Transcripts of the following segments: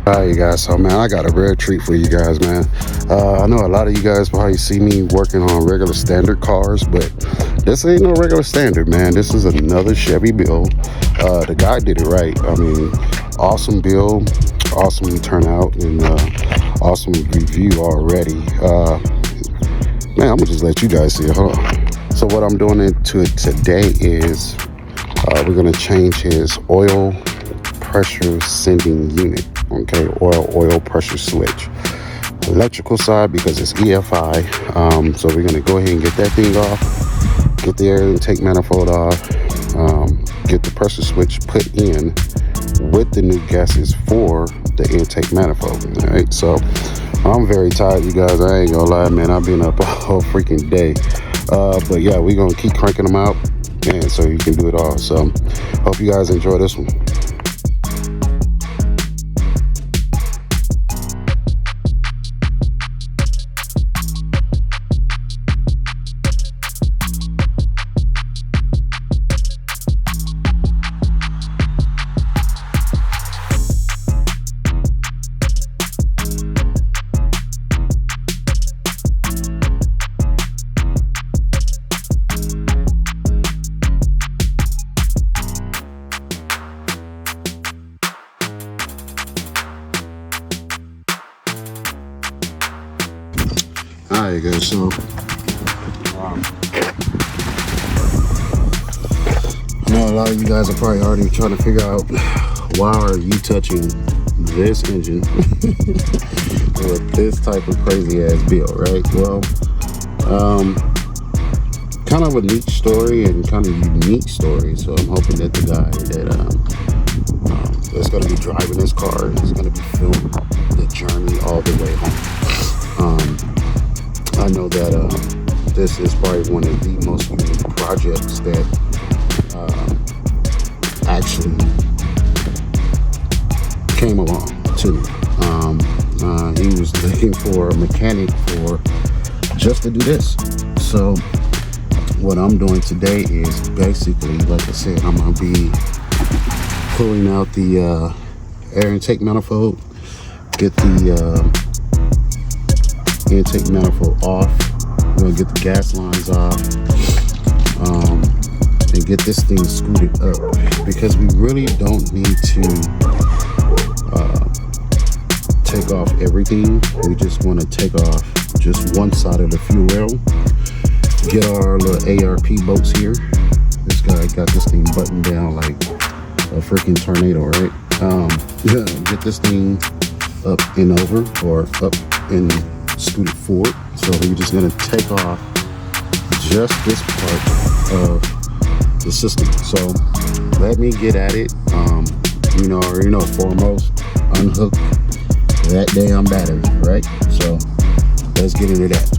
Alright, you guys, so man, I got a rare treat for you guys, man. I know a lot of you guys probably see me working on regular standard cars, but this ain't no regular standard, man. This is another Chevy build. The guy did it right. I mean, awesome build, awesome turnout, and awesome review already. Man, I'm gonna just let you guys see it. Hold on. So what I'm doing to it today is we're gonna change his oil pressure sending unit. Okay, oil pressure switch. Electrical side because it's EFI. So we're gonna go ahead and get that thing off, get the air intake manifold off, get the pressure switch put in with the new gases for the intake manifold. All right, so I'm very tired, you guys. I ain't gonna lie, man. I've been up all freaking day. But yeah, we're gonna keep cranking them out, and so you can do it all. So hope you guys enjoy this one. Alright guys, so I know a lot of you guys are probably already trying to figure out why are you touching this engine with this type of crazy ass build, right? Well, kind of a neat story and kind of unique story. So I'm hoping that the guy that's going to be driving this car is going to be filming the journey all the way home. I know that this is probably one of the most unique projects that actually came along too. He was looking for a mechanic for just to do this. So what I'm doing today is basically, like I said, I'm gonna be pulling out the air intake manifold, get the intake manifold off. We're gonna get the gas lines off, and get this thing scooted up, because we really don't need to take off everything. We just want to take off just one side of the fuel rail. Get our little ARP bolts here. This guy got this thing buttoned down like a freaking tornado, right? Get this thing up and over, or up and scoot it forward. So we're just gonna take off just this part of the system. So let me get at it. Foremost, unhook that damn battery, right? So let's get into that.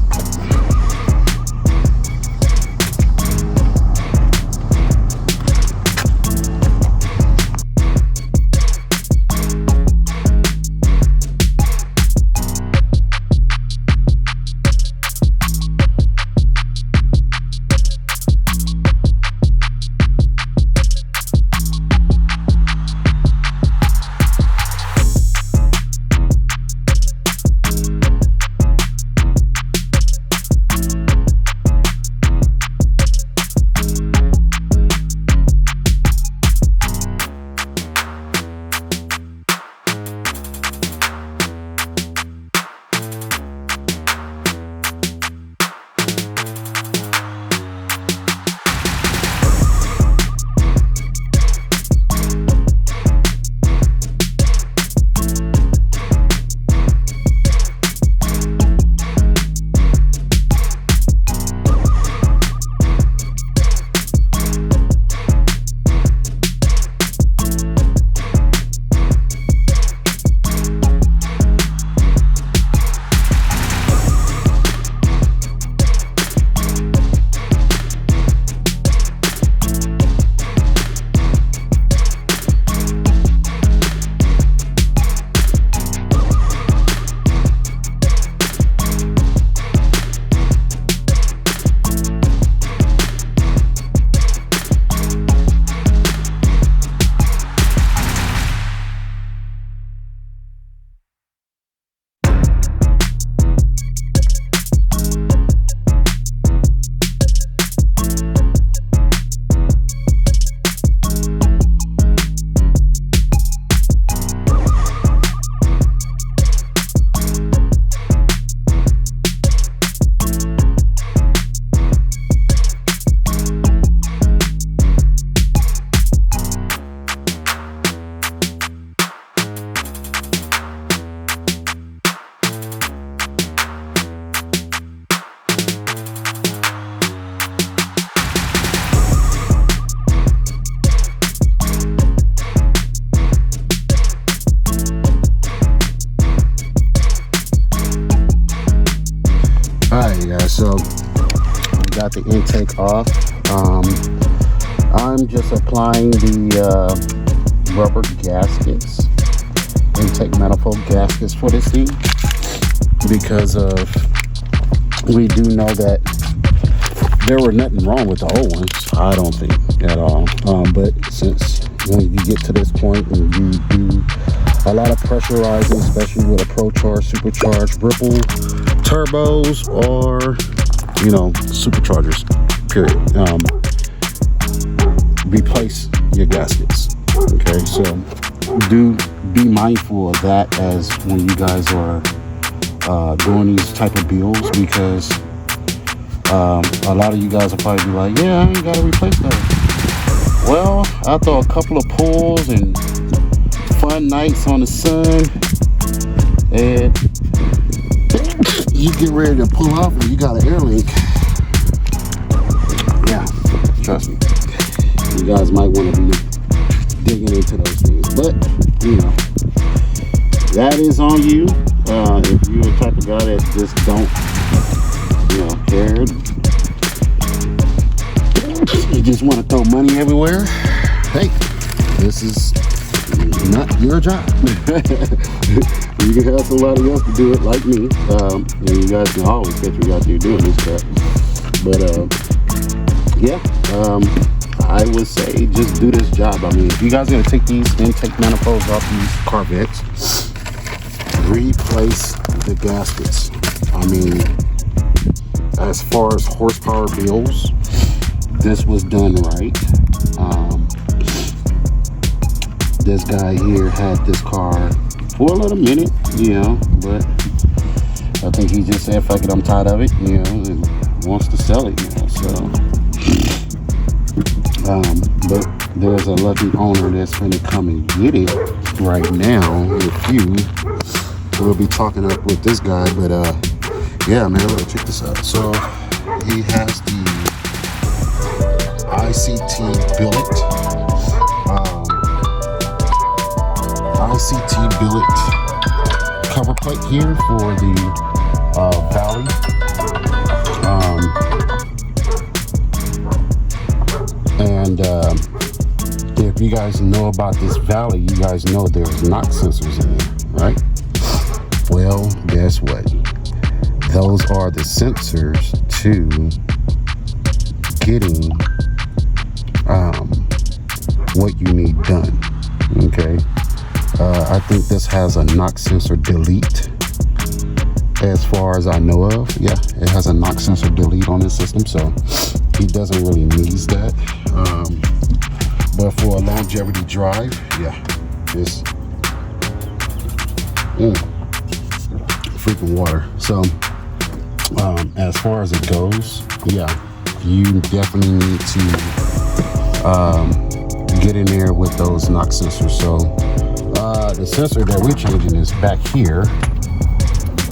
the intake off. I'm just applying the rubber gaskets, intake manifold gaskets for this thing, because we do know that there were nothing wrong with the old ones. I don't think at all. But since when you get to this point and you do a lot of pressurizing, especially with a Procharger, supercharged Ripple turbos, or superchargers, period, replace your gaskets. Okay, so do be mindful of that as when you guys are doing these type of builds, because a lot of you guys will probably be like, yeah, I ain't gotta replace that. Well, after a couple of pulls and fun nights on the sun, and you get ready to pull off and you got an air leak, yeah, trust me, you guys might want to be digging into those things. But that is on you. If you're the type of guy that just don't care, you just want to throw money everywhere, hey, this is not your job. You can have somebody else to do it like me, and you guys can always get you out there doing this crap. But I would say just do this job. I mean, if you guys are gonna take these intake manifolds off these Corvettes, replace the gaskets. I mean, as far as horsepower builds, this was done right. This guy here had this car for a little minute, but I think he just said, fuck it, I'm tired of it, and wants to sell it, so. But there's a lucky owner that's gonna come and get it right now. If you will be talking up with this guy, but yeah, man, look, check this out. So he has the ICT billet, cover plate here for the Valley. And if you guys know about this Valley, you guys know there's knock sensors in there, right? Well, guess what? Those are the sensors to getting what you need done. Okay, I think this has a knock sensor delete, as far as I know of. Yeah, it has a knock sensor delete on this system, so he doesn't really need that. But for a longevity drive, yeah, this freaking water. So as far as it goes, yeah, you definitely need to get in there with those knock sensors. So the sensor that we're changing is back here,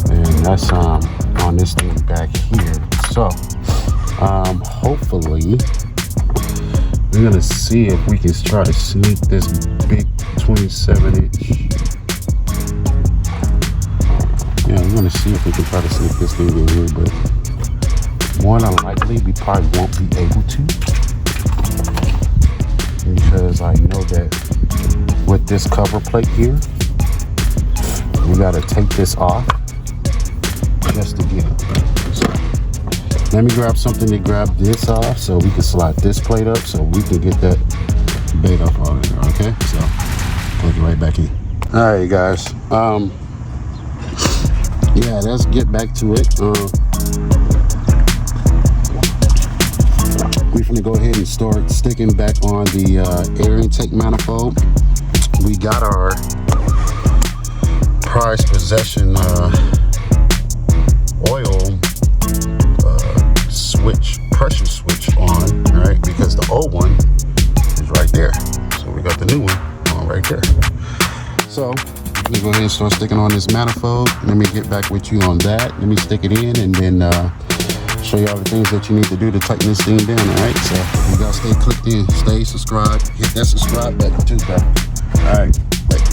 and that's on this thing back here. So hopefully we're gonna see if we can try to sneak this big 27-inch. Yeah, we're gonna see if we can try to sneak this thing in here, but more than likely we probably won't be able to, because I know that with this cover plate here, we gotta take this off just to get it. So let me grab something to grab this off so we can slide this plate up so we can get that bait off out of there. Okay, so plug it right back in. All right, guys. Yeah, let's get back to it. We're gonna go ahead and start sticking back on the air intake manifold. We got our prized possession oil pressure switch on, right? Because the old one is right there. So we got the new one on right there. So let me go ahead and start sticking on this manifold. Let me get back with you on that. Let me stick it in and then show you all the things that you need to do to tighten this thing down. All right, so you gotta stay clicked in, stay subscribed, hit that subscribe button too, bro. All right, wait.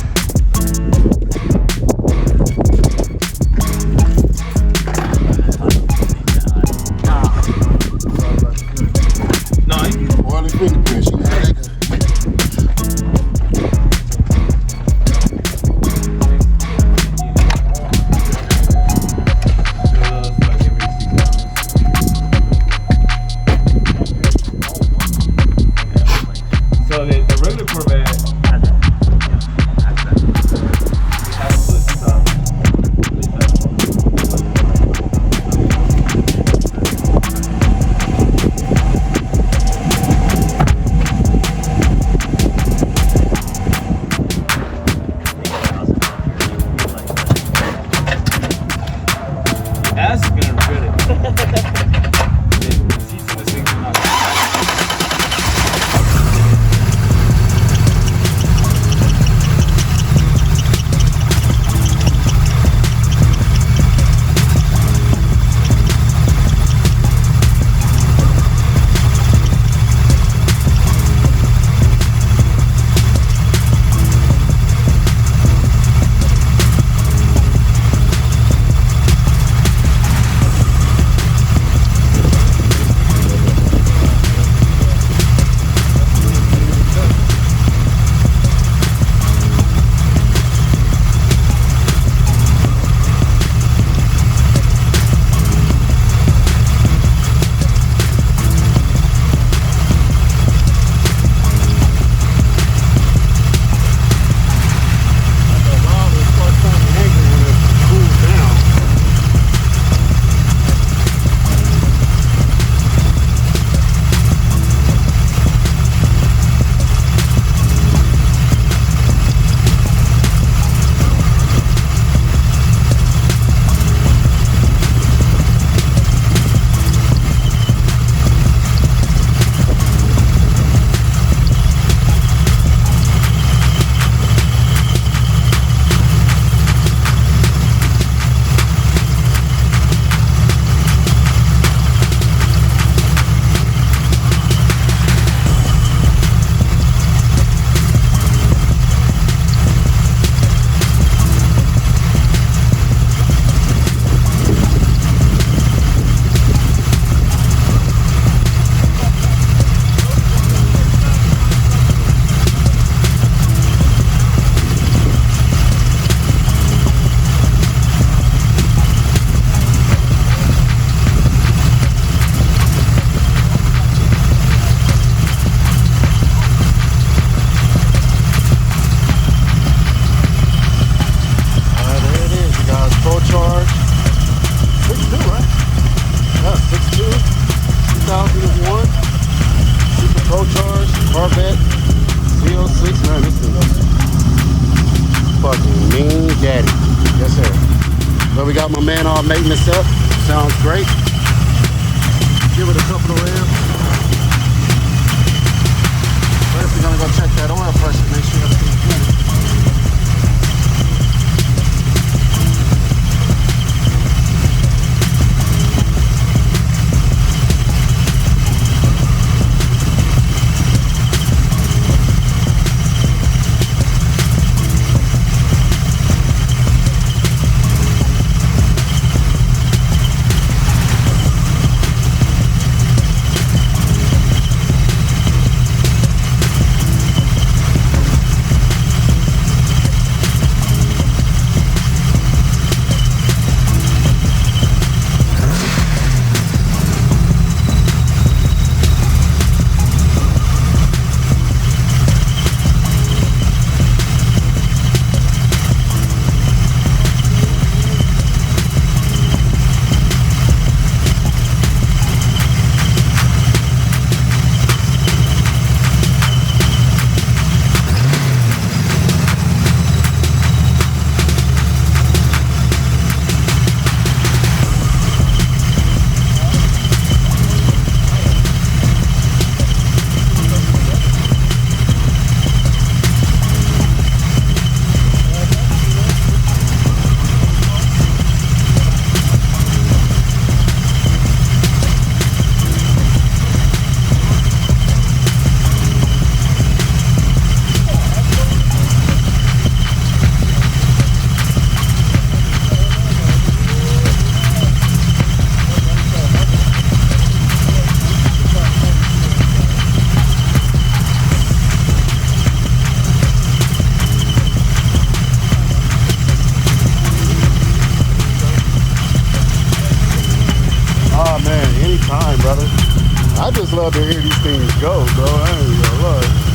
we got my man all maintenance up. Sounds great. Give it a couple of revs. First, we're gonna go check that oil pressure, make sure everything's good. Anytime, brother. I just love to hear these things go, bro. I ain't gonna lie.